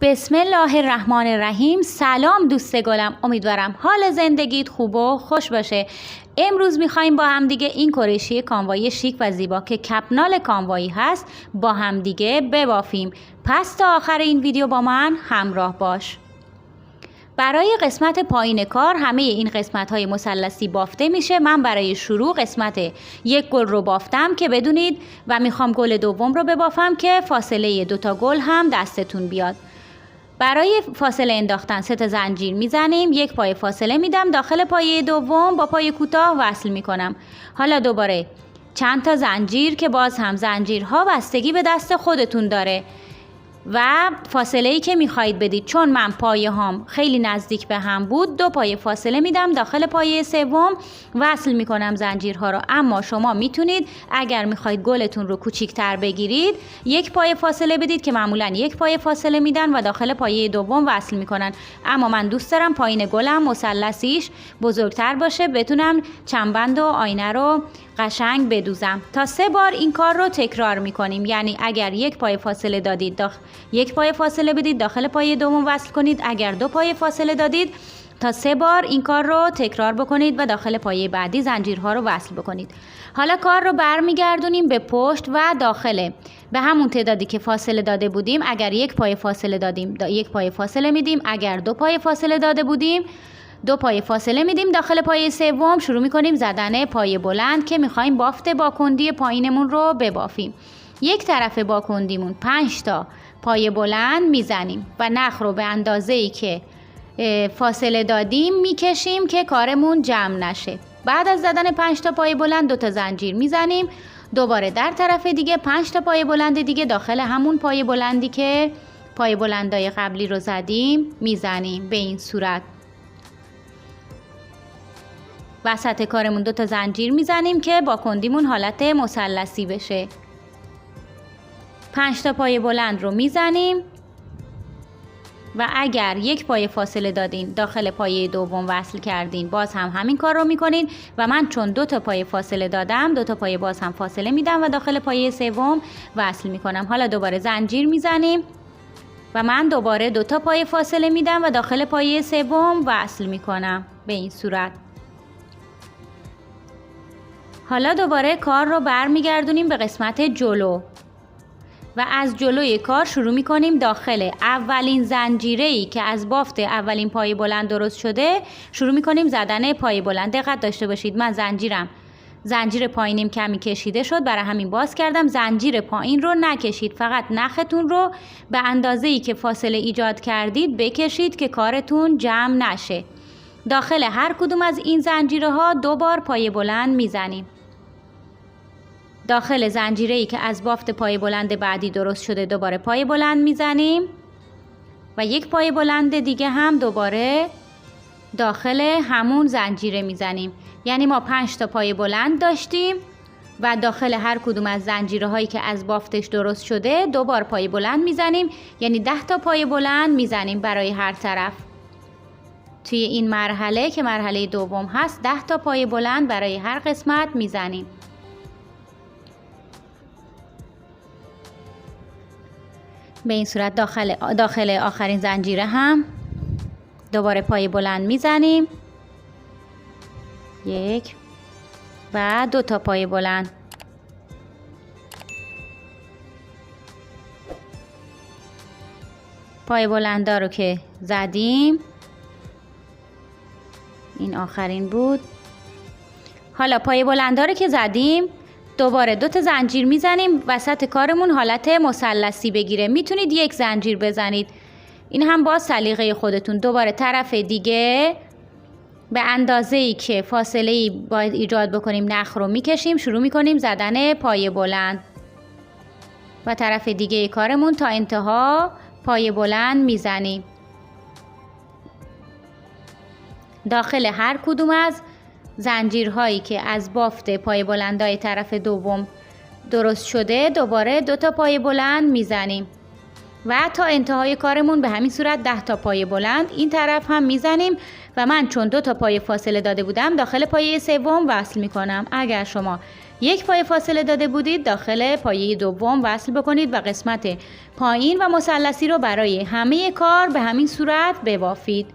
بسم الله الرحمن الرحیم. سلام دوست گلم، امیدوارم حال زندگیت خوب و خوش باشه. امروز میخوایم با هم دیگه این کروشی کانوایی شیک و زیبا که کپنال کانوایی هست با هم دیگه ببافیم. پس تا آخر این ویدیو با من همراه باش. برای قسمت پایین کار همه این قسمت های مثلثی بافته میشه. من برای شروع قسمت یک گل رو بافتم که بدونید و میخوام گل دوم رو ببافم که فاصله 2 تا گل هم دستتون بیاد. برای فاصله انداختن 3 زنجیر میزنیم، 1 پای فاصله میدم، داخل پایه دوم با پای کوتاه وصل میکنم. حالا دوباره چند تا زنجیر که باز هم زنجیرها بستگی به دست خودتون داره و فاصله ای که میخواهید بدید. چون من پایه هام خیلی نزدیک به هم بود 2 پای فاصله میدم، داخل پایه سوم وصل میکنم زنجیرها رو. اما شما میتونید اگر میخواهید گلتون رو کوچیک‌تر بگیرید 1 پای فاصله بدید که معمولا 1 پای فاصله میدن و داخل پایه دوم وصل میکنن. اما من دوست دارم پایین گلم مثلثیش بزرگتر باشه، بتونم چنبند و آینه رو قشنگ بدوزم. تا 3 بار این کار رو تکرار میکنیم. یعنی اگر 1 پای فاصله دادید 1 پای فاصله بدید، داخل پایه دوم وصل کنید. اگر 2 پای فاصله دادید تا 3 بار این کار رو تکرار بکنید و داخل پایه بعدی زنجیرها رو وصل بکنید. حالا کار رو برمیگردونیم به پشت و داخله به همون تعدادی که فاصله داده بودیم. اگر 1 پای فاصله دادیم 1 پای فاصله میدیم، اگر 2 پای فاصله داده بودیم 2 پای فاصله میدیم. داخل پایه سوم شروع میکنیم زدن پایه بلند که میخوایم بافت باکندی پایینمون رو ببافیم. یک طرف باکندیمون 5 تا پایه بلند میزنیم و نخ رو به اندازه‌ای که فاصله دادیم میکشیم که کارمون جمع نشه. بعد از زدن 5 تا پایه بلند 2 تا زنجیر میزنیم. دوباره در طرف دیگه 5 تا پایه بلند دیگه داخل همون پایه بلندی که پایه بلندای قبلی رو زدیم میزنیم. به این صورت وسط کارمون 2 تا زنجیر میزنیم که باکندیمون حالت مثلثی بشه. 5 تا پایه بلند رو میزنیم و اگر 1 پای فاصله دادین داخل پایه دوم وصل کردین باز هم همین کار رو میکنین و من چون 2 تا پایه فاصله دادم 2 تا پایه باز هم فاصله میدم و داخل پایه سوم وصل میکنم. حالا دوباره زنجیر میزنیم و من دوباره 2 تا پایه فاصله میدم و داخل پایه سوم وصل میکنم. به این صورت حالا دوباره کار رو برمیگردونیم به قسمت جلو و از جلوی کار شروع میکنیم. داخل اولین زنجیره‌ای که از بافت اولین پایه بلند درست شده شروع میکنیم زدن پایه بلند. دقت داشته باشید من زنجیر پایینیم کمی کشیده شد، برای همین باز کردم. زنجیر پایین رو نکشید، فقط نختون رو به اندازه‌ای که فاصله ایجاد کردید بکشید که کارتون جمع نشه. داخل هر کدوم از این زنجیرها 2 بار پایه بلند میزنیم. داخل زنجیره‌ای که از بافت پایه بلند بعدی درست شده دوباره پایه بلند میزنیم و 1 پایه بلند دیگه هم دوباره داخل همون زنجیره میزنیم. یعنی ما 5 تا پایه بلند داشتیم و داخل هر کدوم از زنجیرهایی که از بافتش درست شده 2 بار پایه بلند میزنیم. یعنی 10 تا پایه بلند میزنیم برای هر طرف. توی این مرحله که مرحله دوم هست 10 تا پایه بلند برای هر قسمت میزنیم. به این صورت داخل آخرین زنجیره هم دوباره پایه بلند میزنیم 1 و 2 تا پایه بلند. پایه بلندا رو که زدیم این آخرین بود. حالا پایه بلندا رو که زدیم دوباره 2 تا زنجیر میزنیم وسط کارمون حالت مثلثی بگیره. میتونید 1 زنجیر بزنید، این هم باز سلیقه خودتون. دوباره طرف دیگه به اندازه‌ای که فاصله‌ای باید ایجاد بکنیم نخ رو میکشیم، شروع میکنیم زدن پایه بلند و طرف دیگه کارمون تا انتها پایه بلند میزنیم. داخل هر کدوم از زنجیرهایی که از بافت پایه بلندای طرف دوم درست شده دوباره 2 تا پایه بلند میزنیم و تا انتهای کارمون به همین صورت 10 تا پایه بلند این طرف هم میزنیم و من چون 2 تا پایه فاصله داده بودم داخل پایه سوم وصل میکنم. اگر شما یک پایه فاصله داده بودید، داخل پایه دوم وصل بکنید و قسمت پایین و مثلثی رو برای همه کار به همین صورت ببافید.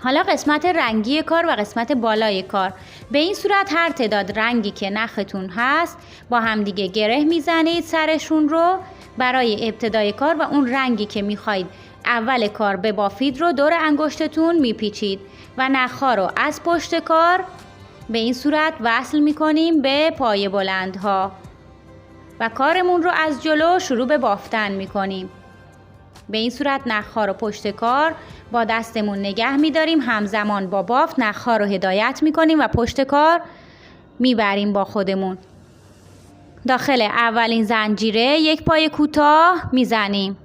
حالا قسمت رنگی کار و قسمت بالای کار. به این صورت هر تعداد رنگی که نختون هست با همدیگه گره میزنید سرشون رو برای ابتدای کار و اون رنگی که میخواید اول کار ببافید رو دور انگشتتون میپیچید و نخها رو از پشت کار به این صورت وصل میکنیم به پایه بلندها و کارمون رو از جلو شروع به بافتن میکنیم. به این صورت نخها رو پشت کار با دستمون نگه میداریم، همزمان با بافت نخها رو هدایت میکنیم و پشت کار میبریم با خودمون. داخل اولین زنجیره یک پایه کوتاه میزنیم.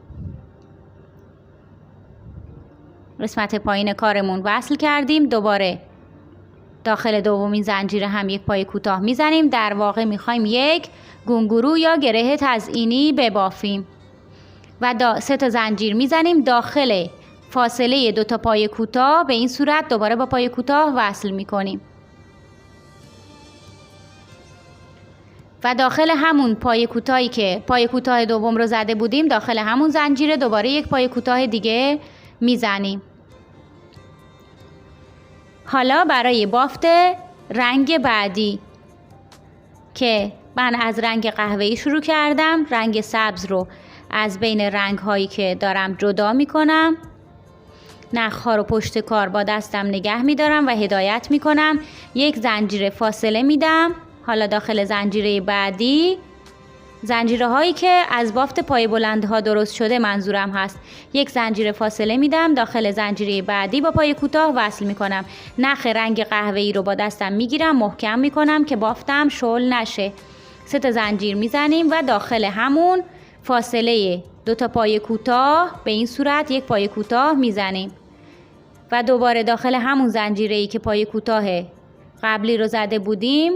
قسمت پایین کارمون وصل کردیم. دوباره داخل دومین زنجیره هم یک پایه کوتاه میزنیم. در واقع میخوایم یک گونگرو یا گره تزئینی ببافیم و 3 تا زنجیر میزنیم. داخل فاصله 2 تا پایه کوتاه به این صورت دوباره با پایه کوتاه وصل میکنیم و داخل همون پایه کوتاهی که پایه کوتاه دوم رو زده بودیم داخل همون زنجیره دوباره یک پایه کوتاه دیگه میزنیم. حالا برای بافت رنگ بعدی که من از رنگ قهوه‌ای شروع کردم، رنگ سبز رو از بین رنگ هایی که دارم جدا میکنم. نخها رو پشت کار با دستم نگه میدارم و هدایت میکنم. یک زنجیره فاصله میدم. حالا داخل زنجیره بعدی، زنجیره هایی که از بافت پایه بلندها درست شده منظورم هست، یک زنجیره فاصله میدم. داخل زنجیره بعدی با پایه کوتاه وصل میکنم. نخ رنگ قهوه‌ای رو با دستم میگیرم، محکم میکنم که بافتم شل نشه. 3 تا زنجیر میزنیم و داخل همون فاصله 2 تا پایه کوتاه به این صورت یک پایه کوتاه میزنیم و دوباره داخل همون زنجیره‌ای که پایه کوتاه قبلی رو زده بودیم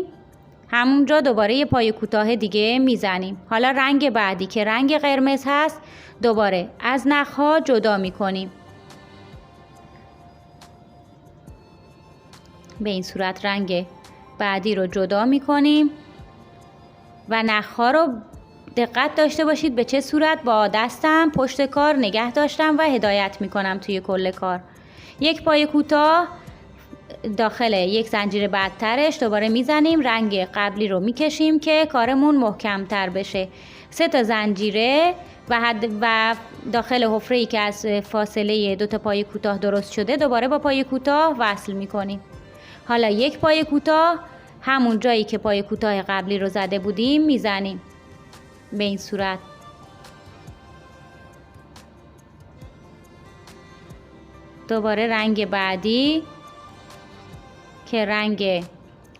همونجا دوباره یه پایه کوتاه دیگه میزنیم. حالا رنگ بعدی که رنگ قرمز هست دوباره از نخها جدا میکنیم. به این صورت رنگ بعدی رو جدا میکنیم و نخها رو دقت داشته باشید به چه صورت با دستم پشت کار نگه داشتم و هدایت میکنم توی کل کار. یک پایه کوتاه داخل یک زنجیر بعدترش دوباره میزنیم، رنگ قبلی رو میکشیم که کارمون محکم تر بشه. 3 تا زنجیره و داخل حفره‌ای که از فاصله 2 تا پایه کوتاه درست شده دوباره با پایه کوتاه وصل میکنیم. حالا یک پایه کوتاه همون جایی که پایه کوتاه قبلی رو زده بودیم میزنیم به این صورت. دوباره رنگ بعدی که رنگ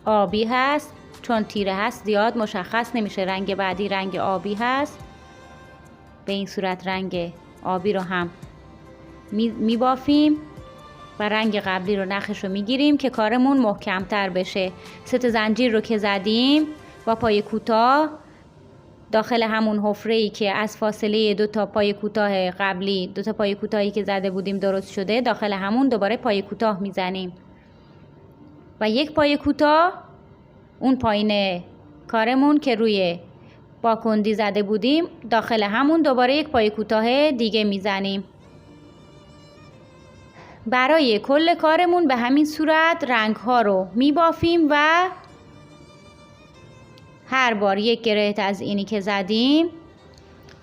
آبی هست، چون تیره هست زیاد مشخص نمیشه، رنگ بعدی رنگ آبی هست. به این صورت رنگ آبی رو هم میبافیم و رنگ قبلی رو نخش رو میگیریم که کارمون محکم تر بشه. 3 تا زنجیر رو که زدیم با پایه کوتاه داخل همون حفره‌ای که از فاصله 2 تا پایه کوتاه قبلی 2 تا پایه کوتاهی که زده بودیم درست شده داخل همون دوباره پایه کوتاه میزنیم و یک پایه کوتاه اون پایین کارمون که روی باکندی زده بودیم داخل همون دوباره یک پایه کوتاه دیگه میزنیم. برای کل کارمون به همین صورت رنگ ها رو میبافیم و هر بار یک گره تزئینی که زدیم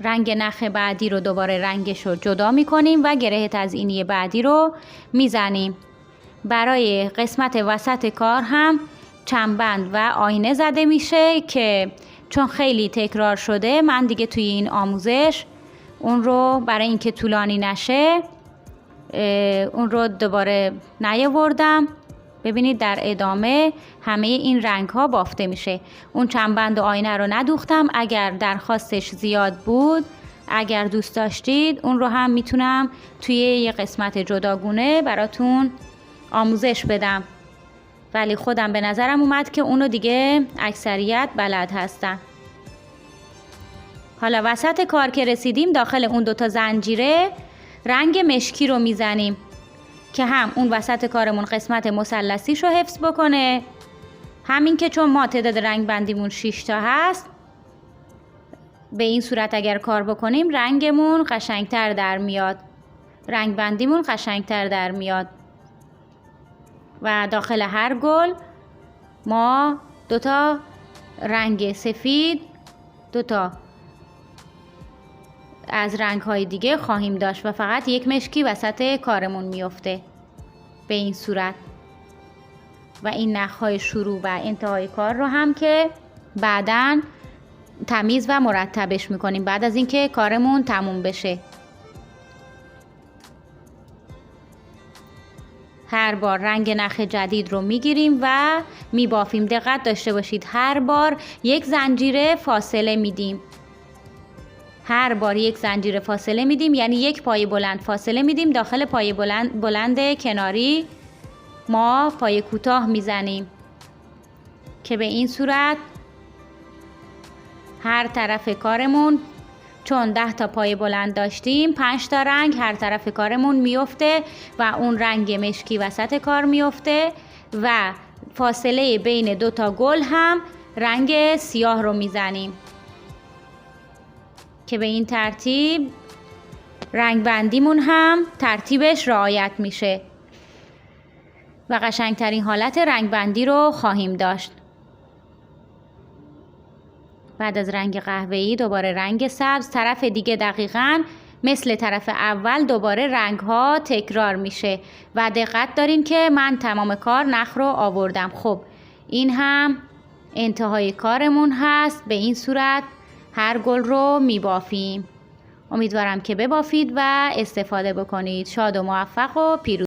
رنگ نخ بعدی رو دوباره رنگش رو جدا میکنیم و گره تزئینی بعدی رو میزنیم. برای قسمت وسط کار هم چنبند و آینه زده میشه که چون خیلی تکرار شده من دیگه توی این آموزش اون رو برای اینکه طولانی نشه اون رو دوباره نیاوردم. ببینید در ادامه همه این رنگ ها بافته میشه. اون چنبند و آینه رو ندوختم، اگر درخواستش زیاد بود اگر دوست داشتید اون رو هم میتونم توی یه قسمت جداگونه براتون آموزش بدم، ولی خودم به نظرم اومد که اونو دیگه اکثریت بلد هستن. حالا وسط کار که رسیدیم داخل اون 2 تا زنجیره رنگ مشکی رو میزنیم که هم اون وسط کارمون قسمت مثلثیش رو حفظ بکنه همین که چون ما تعداد رنگ بندیمون 6 تا هست، به این صورت اگر کار بکنیم رنگمون قشنگتر در میاد، رنگ بندیمون قشنگتر در میاد. و داخل هر گل ما 2 تا رنگ سفید، 2 تا از رنگ‌های دیگه خواهیم داشت و فقط یک مشکی وسط کارمون میفته به این صورت. و این نخ‌های شروع و انتهای کار رو هم که بعداً تمیز و مرتبش میکنیم بعد از اینکه کارمون تموم بشه. هر بار رنگ نخ جدید رو میگیریم و میبافیم. دقت داشته باشید هر بار یک زنجیره فاصله میدیم. هر بار یک زنجیره فاصله میدیم، یعنی یک پایه بلند فاصله میدیم. داخل پایه بلند کناری ما پایه کوتاه میزنیم که به این صورت هر طرف کارمون، چون 10 تا پایه بلند داشتیم 5 تا رنگ هر طرف کارمون میفته و اون رنگ مشکی وسط کار میفته و فاصله بین 2 تا گل هم رنگ سیاه رو میزنیم که به این ترتیب رنگ بندیمون هم ترتیبش رعایت میشه و قشنگترین حالت رنگ بندی رو خواهیم داشت. بعد از رنگ قهوه‌ای دوباره رنگ سبز، طرف دیگه دقیقاً مثل طرف اول دوباره رنگ ها تکرار میشه و دقت دارین که من تمام کار نخ رو آوردم. خب این هم انتهای کارمون هست. به این صورت هر گل رو میبافیم. امیدوارم که ببافید و استفاده بکنید. شاد و موفق و پیروز.